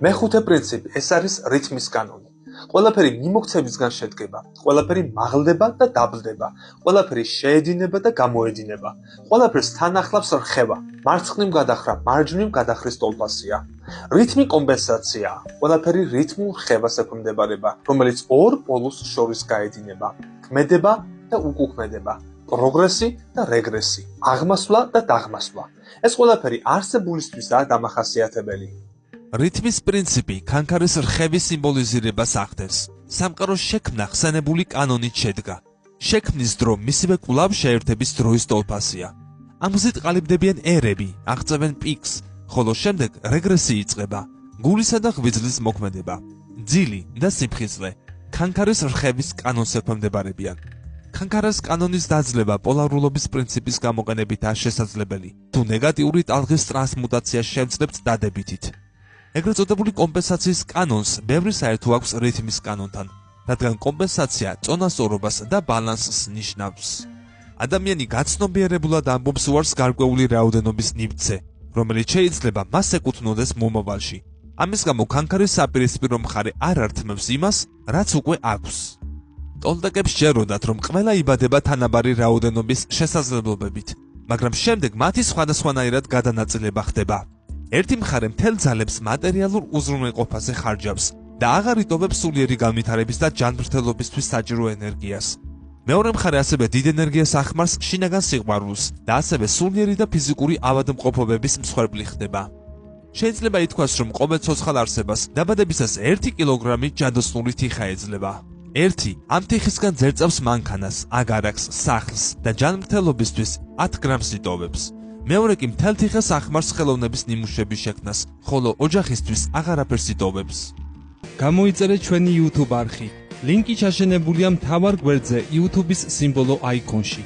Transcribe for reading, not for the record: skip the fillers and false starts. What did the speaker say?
მეხუთე პრინციპი, ეს არის რითმის კანონი. ყველაფერი მიმოქცევისგან შედგება, ყველაფერი მაღლდება და დაბლდება, ყველაფერი შეედინება და გამოედინება, ყველაფერს თან ახლავს რხევა, მარცხნივ გადახრა, მარჯვნივ გადახრის ტოლფასია. რითმი კომპენსაციაა, ყველაფერი რითმულ რხევას ექვემდებარება, რომელიც ორ პოლუს შორის გაედინება, ქმედება და უკუქმედება, პროგრესი და რეგრესი, აღმასვლა და დაღმასვლა. ეს ყველაფერი არსებულისთვისაა დამახასიათებელი. რითმის პრინციპი ქანქარის რხევის სიმბოლიზირებას ახდენს. სამყაროს შექმნა ხსენებული კანონით შედგა. შექმნის დრო მისივე კვლავ შეერთების დროის ტოლფასია. ამ გზით ყალიბდებიან ერები, აღწევენ პიკს, ხოლო შემდეგ რეგრესი იწყება, გულისა და ღვიძლის მოქმედება. ძილი და სიფხიზლე ქანქარის რხევის კანონს ექვემდებარებიან. ქანქარას კანონის დაძლევა პოლარულობის პრინციპის გამოყენებითაა შესაძლებელი, თუ ნეგატიური ტალღის ტრანსმუტაცია შევძლებთ დადებითით. ეგრეთ წოდებული კომპენსაციის კანონს ბევრი საერთო აქვს რითმის კანონთან, რადგან კომპენსაცია წონასწორობას და ბალანსს ნიშნავს. ადამიანი გაცნობიერებულად ამბობს უარს გარკვეული რაოდენობის ნივთზე, რომელიც შეიძლება მას ეკუთვნოდეს მომავალში. ამის გამო ქანქარის საპირისპირო მხარე არ ართმევს იმას, რაც უკვე აქვს. ტოლტეკებს სჯეროდათ, რომ ყველა იბადება თანაბარი რაოდენობის შესაძლებლობებით, მაგრამ შემდეგ მათი სხვადასხვანაირად გადანაწილება ხდება. ერთი მხარე მთელ ძალებს მატერიალურ უზრუნველყოფაზე ხარჯავს და აღარ იტოვებს სულიერი განვითარების და ჯანმრთელობისთვის საჭირო ენერგიას. მეორე მხარე ასევე დიდ ენერგიას ახმარს შინაგან სიყვარულს და ასევე სულიერი და ფიზიკური ავადმყოფობების მსხვერპლი ხდება. შეიძლება ითქვას, რომ ყოველ ცოცხალ არსებას დაბადებისას 1 კილოგრამი ჯადოსნური თიხა ეძლევა. ერთი ამ თიხისგან ძერწავს მანქანას, აგარაკს, სახლს და ჯანმრთელობისთვის 10 გრამს იტოვებს. მეორე კი მთელ თიხას ახმარს ხელოვნების ნიმუშების შექმნას, ხოლო ოჯახისთვის აღარაფერს იტოვებს. გამოიწერეთ ჩვენი YouTube არხი. ლინკი ჩაშენებულია მთავარ გვერდზე YouTube-ის სიმბოლო აიკონში.